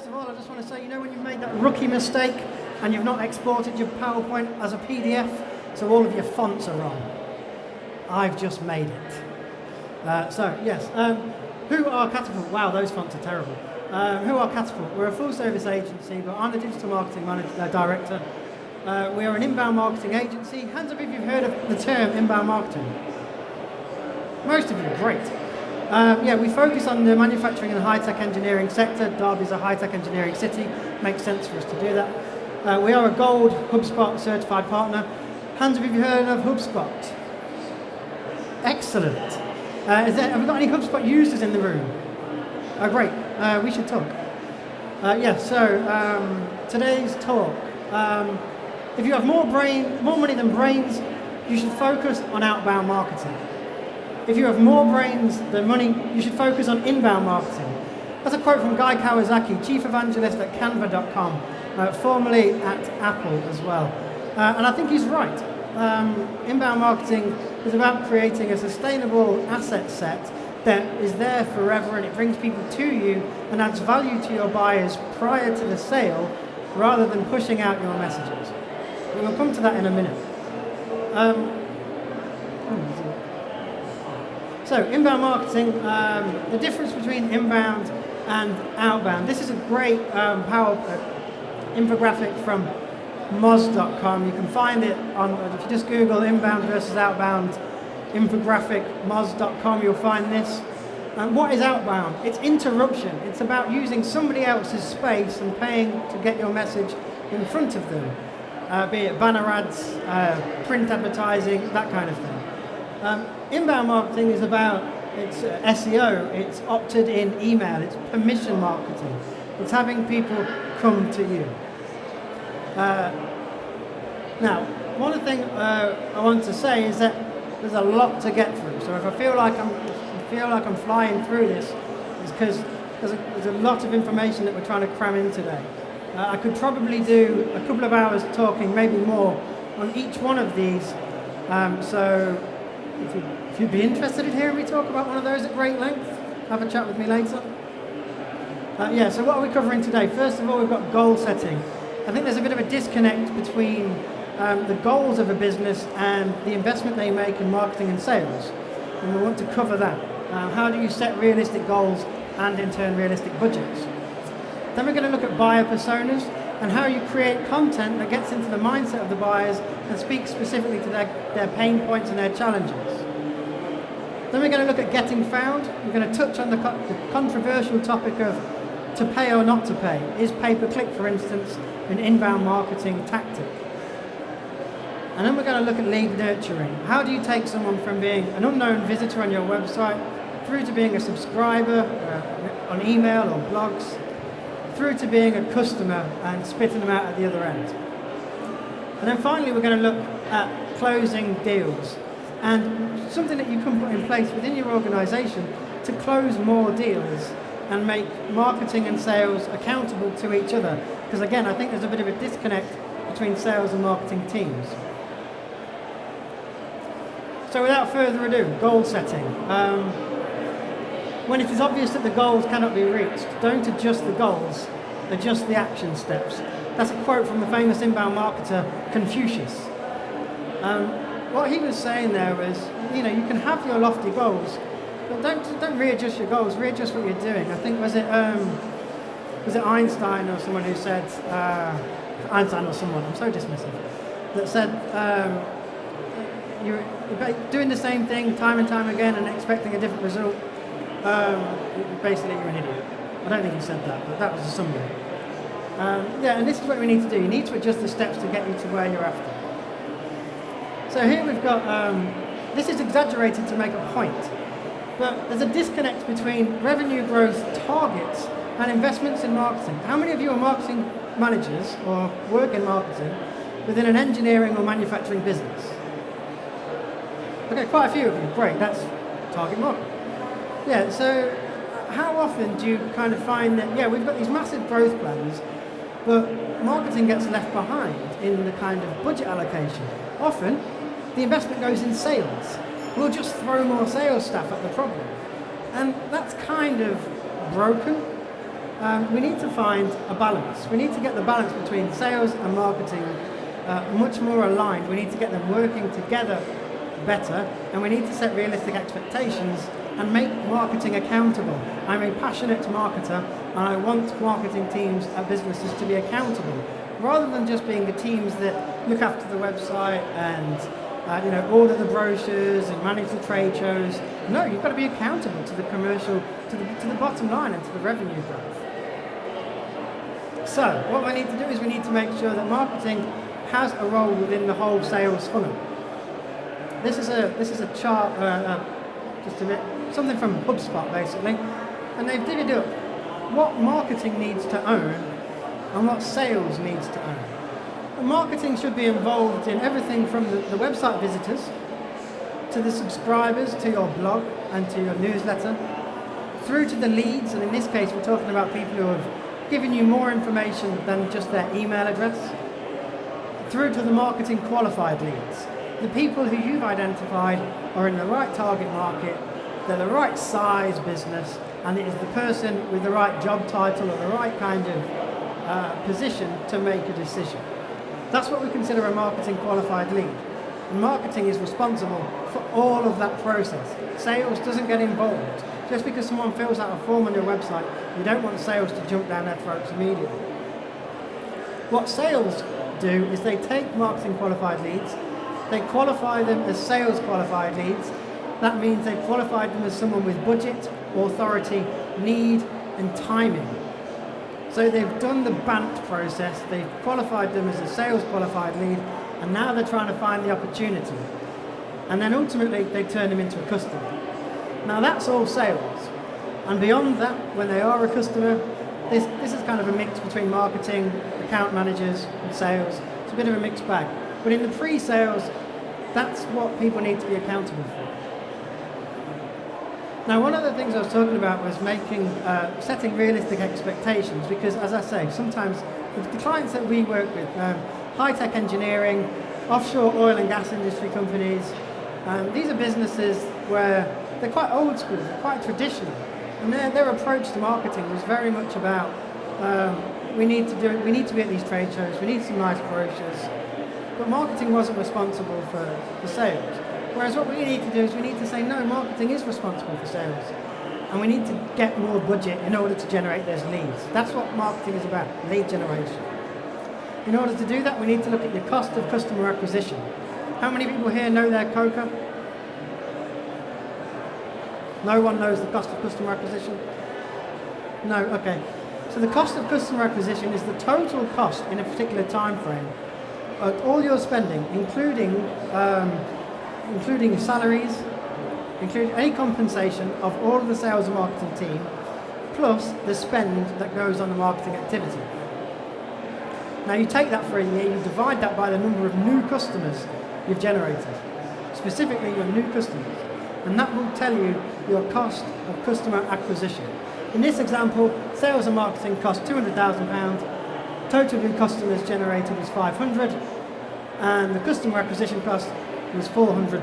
of all, I just want to say, when you've made that rookie mistake and you've not exported your PowerPoint as a PDF, so all of your fonts are wrong. I've just made it. Who are Catapult? Wow, those fonts are terrible. Who are Catapult? We're a full-service agency, but I'm the digital marketing director. We are an inbound marketing agency. Hands up if you've heard of the term inbound marketing. Most of you, great. We focus on the manufacturing and high-tech engineering sector. Derby's a high-tech engineering city. Makes sense for us to do that. We are a gold HubSpot certified partner. Hands up if you've heard of HubSpot. Excellent. Have we got any HubSpot users in the room? Oh, great. We should talk. Today's talk. If you have more money than brains, you should focus on outbound marketing. If you have more brains than money, you should focus on inbound marketing. That's a quote from Guy Kawasaki, chief evangelist at Canva.com, formerly at Apple as well. And I think he's right. Inbound marketing is about creating a sustainable asset set that is there forever, and it brings people to you and adds value to your buyers prior to the sale rather than pushing out your messages. We'll come to that in a minute. So inbound marketing, the difference between inbound and outbound. This is a great infographic from moz.com. You can find it if you just Google inbound versus outbound infographic, moz.com, you'll find this. And what is outbound? It's interruption. It's about using somebody else's space and paying to get your message in front of them, be it banner ads, print advertising, that kind of thing. Inbound marketing is about SEO, it's opted in email, it's permission marketing. It's having people come to you. Now, one of the things I want to say is that there's a lot to get through. So if I feel like I'm flying through this, it's because there's a lot of information that we're trying to cram in today. I could probably do a couple of hours talking, maybe more, on each one of these. So if you'd be interested in hearing me talk about one of those at great length, have a chat with me later. So what are we covering today? First of all, we've got goal setting. I think there's a bit of a disconnect between the goals of a business and the investment they make in marketing and sales. And we want to cover that. How do you set realistic goals and in turn realistic budgets? Then we're going to look at buyer personas and how you create content that gets into the mindset of the buyers and speaks specifically to their pain points and their challenges. Then we're going to look at getting found. We're going to touch on the controversial topic of to pay or not to pay. Is pay-per-click, for instance, an inbound marketing tactic? And then we're going to look at lead nurturing. How do you take someone from being an unknown visitor on your website through to being a subscriber on email or blogs, through to being a customer and spitting them out at the other end? And then finally, we're going to look at closing deals and something that you can put in place within your organization to close more deals and make marketing and sales accountable to each other. Because again, I think there's a bit of a disconnect between sales and marketing teams. So without further ado, goal setting. When it is obvious that the goals cannot be reached, don't adjust the goals, adjust the action steps. That's a quote from the famous inbound marketer Confucius. What he was saying there was, you can have your lofty goals, but don't readjust your goals, readjust what you're doing. I think, was it Einstein or someone who said, Einstein or someone, I'm so dismissive, that said, you're doing the same thing time and time again and expecting a different result. Basically, you're an idiot. I don't think he said that, but that was a summary. And this is what we need to do. You need to adjust the steps to get you to where you're after. So here we've got, this is exaggerated to make a point, but there's a disconnect between revenue growth targets and investments in marketing. How many of you are marketing managers or work in marketing within an engineering or manufacturing business? Okay, quite a few of you. Great, that's target market. Yeah, so how often do you kind of find that, we've got these massive growth plans, but marketing gets left behind in the kind of budget allocation? Often, the investment goes in sales. We'll just throw more sales staff at the problem. And that's kind of broken. we need to find a balance. We need to get the balance between sales and marketing much more aligned. We need to get them working together better, and we need to set realistic expectations and make marketing accountable. I'm a passionate marketer, and I want marketing teams at businesses to be accountable, rather than just being the teams that look after the website and order the brochures and manage the trade shows. No, you've got to be accountable to the commercial, to the bottom line and to the revenue growth. So what we need to do is we need to make sure that marketing has a role within the whole sales funnel. This is a chart, just a bit, something from HubSpot basically, and they've divvied up what marketing needs to own and what sales needs to own. And marketing should be involved in everything from the website visitors to the subscribers to your blog and to your newsletter, through to the leads, and in this case we're talking about people who have given you more information than just their email address, through to the marketing qualified leads. The people who you've identified are in the right target market, they're the right size business, and it is the person with the right job title or the right kind of position to make a decision. That's what we consider a marketing qualified lead. And marketing is responsible for all of that process. Sales doesn't get involved. Just because someone fills out a form on your website, you don't want sales to jump down their throats immediately. What sales do is they take marketing qualified leads, they qualify them as sales qualified leads. That means they've qualified them as someone with budget, authority, need, and timing. So they've done the BANT process, they've qualified them as a sales qualified lead, and now they're trying to find the opportunity. And then ultimately they turn them into a customer. Now that's all sales. And beyond that, when they are a customer, this is kind of a mix between marketing, account managers, and sales. It's a bit of a mixed bag. But in the pre-sales, that's what people need to be accountable for. Now, one of the things I was talking about was setting realistic expectations, because as I say, sometimes the clients that we work with, high-tech engineering, offshore oil and gas industry companies, these are businesses where they're quite old school, they're quite traditional, and their approach to marketing was very much about we need to be at these trade shows, we need some nice brochures, but marketing wasn't responsible for sales. Whereas what we need to do is we need to say, no, marketing is responsible for sales, and we need to get more budget in order to generate those leads. That's what marketing is about, lead generation. In order to do that, we need to look at your cost of customer acquisition. How many people here know their COCA? No one knows the cost of customer acquisition? No, okay. So the cost of customer acquisition is the total cost in a particular time frame of all your spending, including salaries, including any compensation of all of the sales and marketing team, plus the spend that goes on the marketing activity. Now you take that for a year, you divide that by the number of new customers you've generated, specifically your new customers, and that will tell you your cost of customer acquisition. In this example, sales and marketing cost £200,000, total new customers generated was 500, and the customer acquisition cost was £400.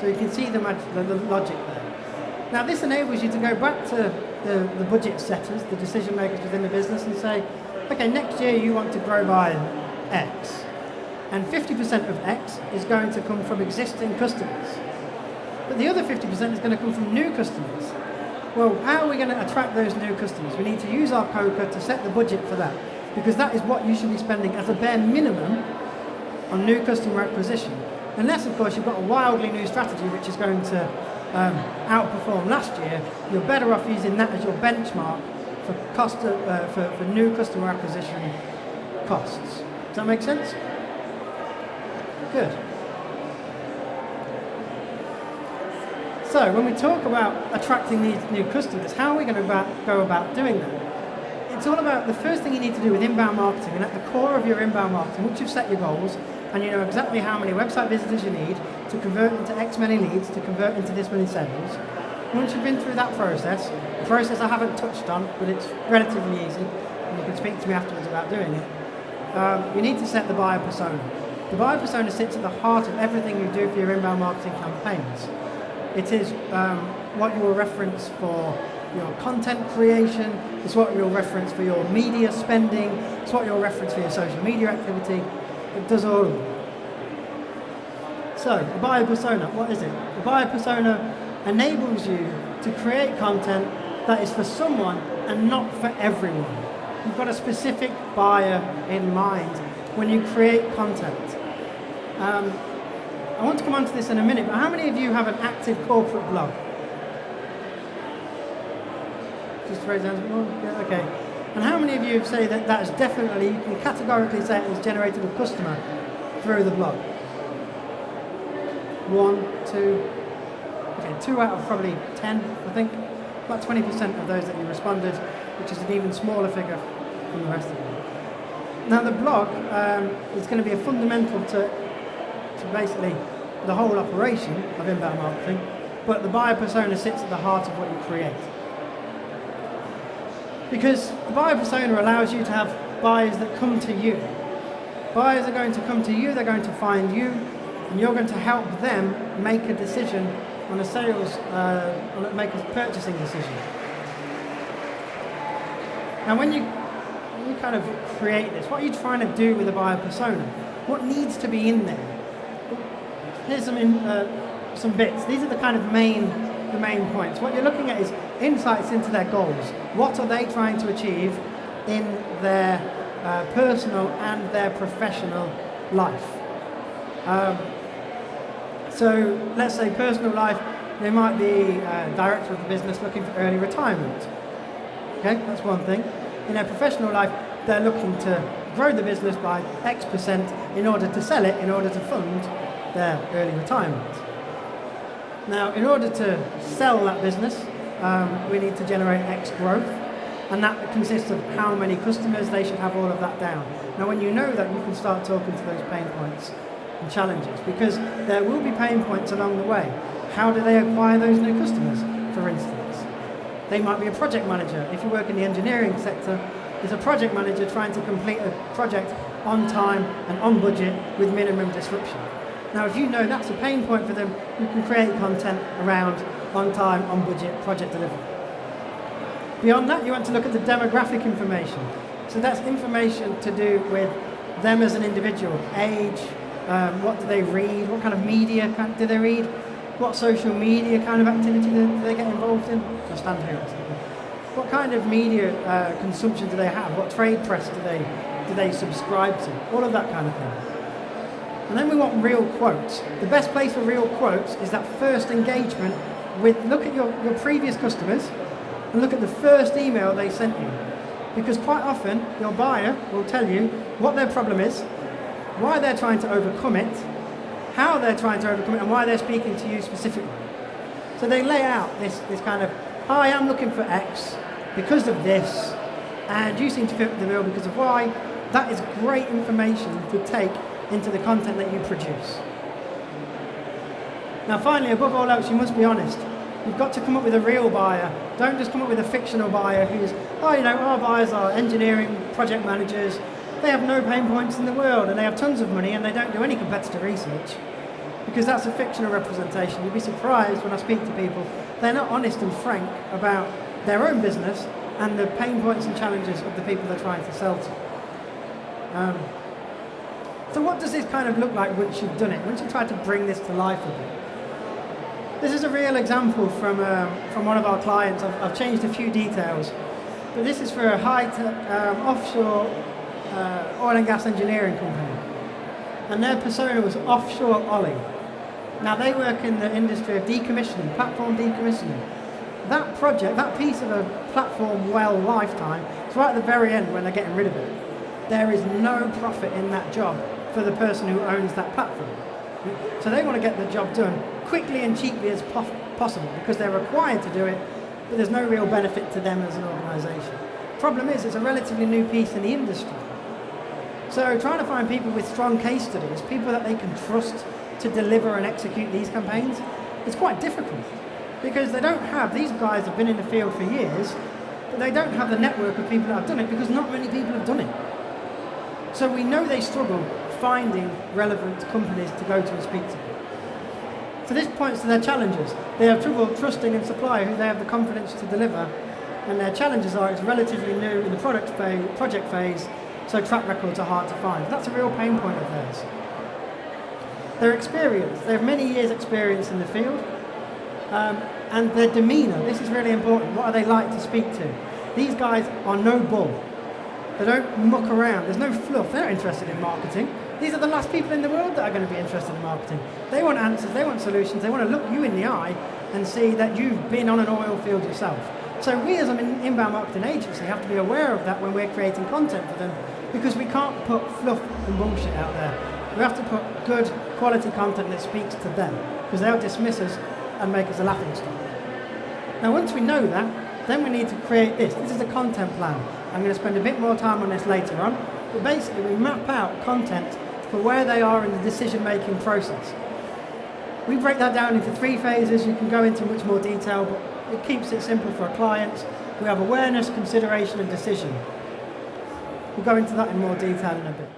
So you can see the logic there. Now this enables you to go back to the budget setters, the decision makers within the business, and say, okay, next year you want to grow by X, and 50% of X is going to come from existing customers, but the other 50% is going to come from new customers. Well, how are we going to attract those new customers? We need to use our COCA to set the budget for that, because that is what you should be spending as a bare minimum on new customer acquisition. Unless, of course, you've got a wildly new strategy which is going to outperform last year, you're better off using that as your benchmark for for new customer acquisition costs. Does that make sense? Good. So when we talk about attracting these new customers, how are we going to go about doing that? It's all about the first thing you need to do with inbound marketing, and at the core of your inbound marketing, once you've set your goals and you know exactly how many website visitors you need to convert into X many leads, to convert into this many sales, once you've been through that process, a process I haven't touched on, but it's relatively easy, and you can speak to me afterwards about doing it, you need to set the buyer persona. The buyer persona sits at the heart of everything you do for your inbound marketing campaigns. It is what you'll reference for your content creation, it's what you'll reference for your media spending, it's what you'll reference for your social media activity. It does all of it. So, a buyer persona, what is it? A buyer persona enables you to create content that is for someone and not for everyone. You've got a specific buyer in mind when you create content. I want to come on to this in a minute, but how many of you have an active corporate blog? Just raise hands. Yeah, okay. And how many of you say that that is definitely, you can categorically say it has generated a customer through the blog? 1, 2, okay, 2 out of probably 10, I think. About 20% of those that you responded, which is an even smaller figure from the rest of them. Now the blog is going to be a fundamental to basically the whole operation of inbound marketing, but the buyer persona sits at the heart of what you create. Because the buyer persona allows you to have buyers that come to you. Buyers are going to come to you, they're going to find you, and you're going to help them make a decision on a make a purchasing decision. Now when you kind of create this, what are you trying to do with a buyer persona? What needs to be in there? Here's some bits. These are the kind of main points. What you're looking at is insights into their goals. What are they trying to achieve in their personal and their professional life? So let's say personal life, they might be director of the business looking for early retirement. Okay, that's one thing. In their professional life, they're looking to grow the business by X% in order to sell it, in order to fund their early retirement. Now, in order to sell that business, we need to generate X growth, and that consists of how many customers. They should have all of that down. Now, when you know that, you can start talking to those pain points and challenges, because there will be pain points along the way. How do they acquire those new customers, for instance? They might be a project manager. If you work in the engineering sector, there's a project manager trying to complete a project on time and on budget with minimum disruption. Now, if you know that's a pain point for them, you can create content around on time, on budget project delivery. Beyond that, you want to look at the demographic information. So that's information to do with them as an individual, age, what do they read, what kind of media do they read, what social media kind of activity do they get involved in. I'll stand here. What kind of media consumption do they have? What trade press do they subscribe to? All of that kind of thing. And then we want real quotes. The best place for real quotes is that first engagement with, look at your previous customers and look at the first email they sent you. Because quite often, your buyer will tell you what their problem is, why they're trying to overcome it, how they're trying to overcome it, and why they're speaking to you specifically. So they lay out this kind of, hi, I'm looking for X because of this, and you seem to fit the bill because of Y. That is great information to take into the content that you produce. Now finally, above all else, you must be honest. You've got to come up with a real buyer. Don't just come up with a fictional buyer who's, our buyers are engineering project managers. They have no pain points in the world and they have tons of money and they don't do any competitor research. Because that's a fictional representation. You'd be surprised when I speak to people, they're not honest and frank about their own business and the pain points and challenges of the people they're trying to sell to. So what does this kind of look like once you've done it? Once you try to bring this to life a bit? This is a real example from one of our clients. I've changed a few details, but this is for a high-tech offshore oil and gas engineering company, and their persona was Offshore Ollie. Now they work in the industry of decommissioning, platform decommissioning. That project, that piece of a platform well lifetime, it's right at the very end when they're getting rid of it. There is no profit in that job for the person who owns that platform. So they want to get the job done quickly and cheaply as possible because they're required to do it, but there's no real benefit to them as an organisation. Problem is, it's a relatively new piece in the industry. So trying to find people with strong case studies, people that they can trust to deliver and execute these campaigns, it's quite difficult because they don't have, these guys have been in the field for years, but they don't have the network of people that have done it because not many people have done it. So we know they struggle finding relevant companies to go to and speak to. So this points to their challenges. They have trouble trusting in supplier who they have the confidence to deliver, and their challenges are it's relatively new in the project phase, so track records are hard to find. That's a real pain point of theirs. Their experience. They have many years' experience in the field, and their demeanour. This is really important. What are they like to speak to? These guys are no bull. They don't muck around. There's no fluff. They're not interested in marketing. These are the last people in the world that are going to be interested in marketing. They want answers. They want solutions. They want to look you in the eye and see that you've been on an oil field yourself. So we as an inbound marketing agency have to be aware of that when we're creating content for them, because we can't put fluff and bullshit out there. We have to put good quality content that speaks to them, because they'll dismiss us and make us a laughing stock. Now once we know that, then we need to create this. This is a content plan. I'm going to spend a bit more time on this later on, but basically we map out content for where they are in the decision-making process. We break that down into 3 phases. You can go into much more detail, but it keeps it simple for our clients. We have awareness, consideration, and decision. We'll go into that in more detail in a bit.